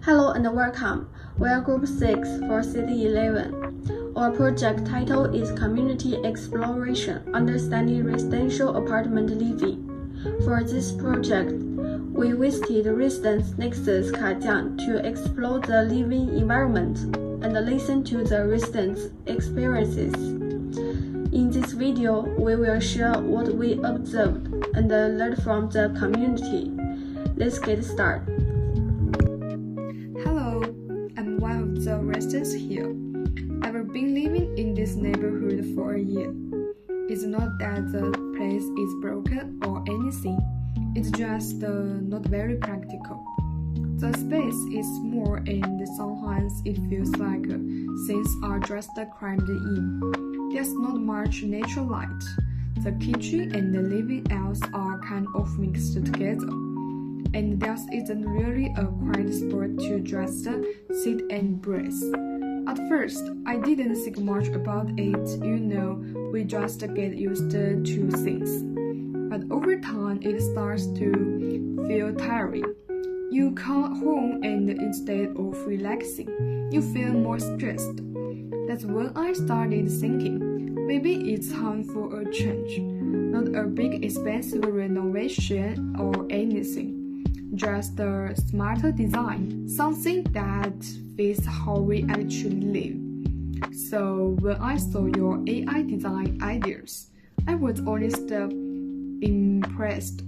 Hello and welcome. We are Group 6 for set11. Our project title is Community Exploration, Understanding Residential Apartment Living. For this project, we visited residence Nexus Kajiang to explore the living environment and listen to the residents' experiences. In this video, we will share what we observed and learned from the community. Let's get started. Hello, I'm one of the residents here. I've been living in this neighborhood for a year. It's not that the place is broken or anything, it's just not very practical. The space is small and sometimes it feels like things are just crammed in. There's not much natural light. The kitchen and the living areas are kind of mixed together. And there isn't really a quiet spot to just sit and breathe. At first, I didn't think much about it, we just get used to things. But over time, it starts to feel tiring. You come home and instead of relaxing, you feel more stressed. That's when I started thinking, maybe it's time for a change. Not a big expensive renovation or anything. Just a smarter design, something that fits how we actually live. So when I saw your AI design ideas, I was honestly impressed.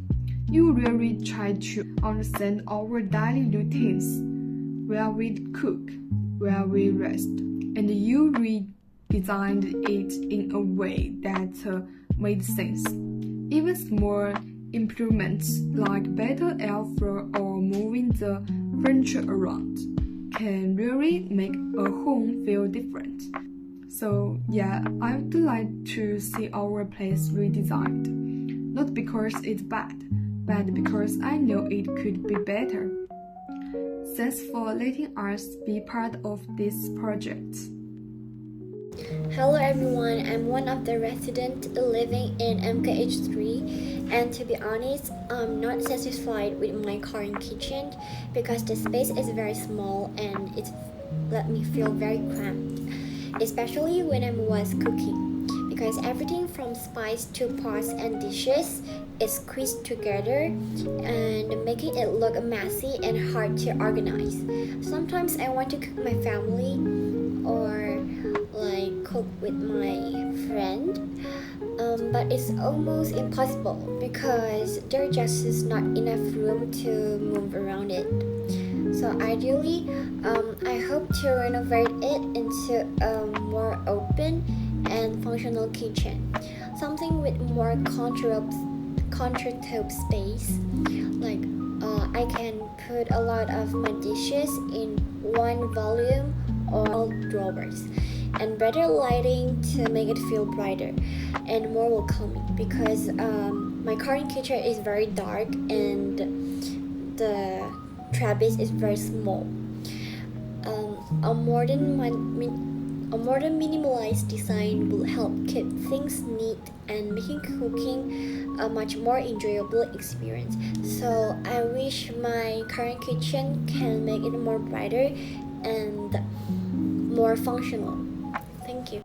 You really tried to understand our daily routines, where we cook, where we rest, and you redesigned it in a way that made sense. Even small improvements like better airflow or moving the furniture around can really make a home feel different. So yeah, I would like to see our place redesigned. Not because it's bad, but because I know it could be better. Thanks for letting us be part of this project. Hello everyone, I'm one of the residents living in MKH3, and to be honest, I'm not satisfied with my current kitchen because the space is very small and it let me feel very cramped, especially when I was cooking, because everything from spice to pots and dishes is squeezed together and making it look messy and hard to organize. Sometimes I want to cook my family or cook with my friend, but it's almost impossible because there just is not enough room to move around it. So ideally, I hope to renovate it into a more open and functional kitchen, something with more countertop space. I can put a lot of my dishes in one volume or all drawers, and better lighting to make it feel brighter and more welcoming, because my current kitchen is very dark and the trappist is very small. A modern minimalist design will help keep things neat and making cooking a much more enjoyable experience. So I wish my current kitchen can make it more brighter and more functional. Thank you.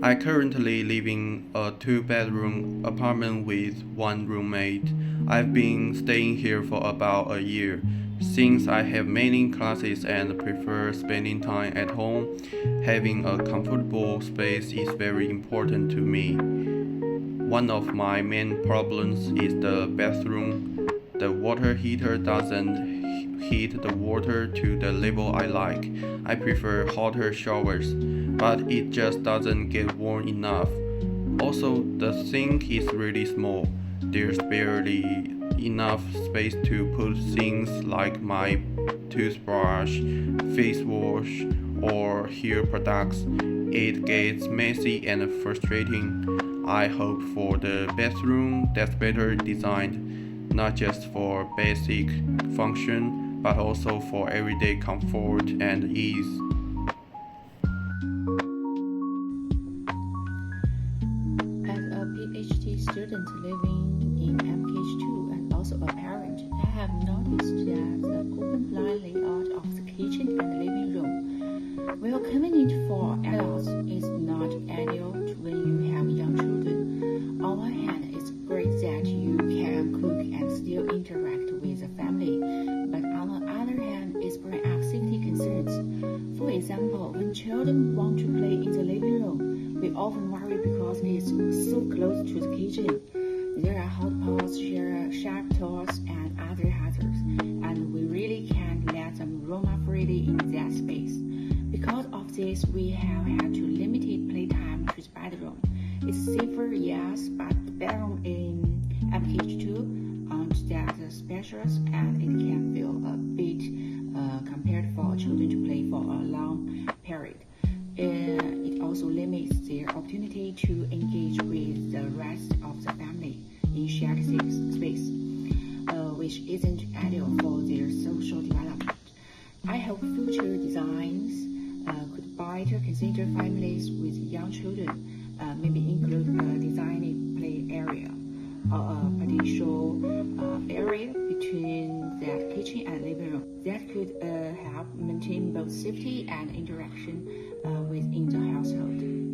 I currently live in a 2-bedroom apartment with one roommate. I've been staying here for about a year. Since I have many classes and prefer spending time at home, having a comfortable space is very important to me. One of my main problems is the bathroom. The water heater doesn't heat the water to the level I like. I prefer hotter showers, but it just doesn't get warm enough. Also, the sink is really small. There's barely enough space to put things like my toothbrush, face wash, or hair products. It gets messy and frustrating. I hope for the bathroom that's better designed, not just for basic function, but also for everyday comfort and ease. As a PhD student living in MKH2 and also a parent, I have noticed that the open plan layout kitchen and living room. While convenient for adults, it's not ideal when you have young children. On one hand, it's great that you can cook and still interact with the family, but on the other hand, it's bring up safety concerns. For example, when children want to play in the living room, we often worry because it's so close to the kitchen. There are hot pots, sharp tools, and other hazards, and we really can't let them roam freely in that space. Because of this, we have had to limit playtime to the bedroom. It's safer, yes, but the bedroom in MKH2 aren't that spacious, and it can feel a bit compared for children to play for a long period. It also limits their opportunity to engage with the rest of the family in shared space, which isn't ideal for their social development. I hope future designs could better consider families with young children, maybe include a designated play area or a partial area between that kitchen and living room that could help maintain both safety and interaction within the household.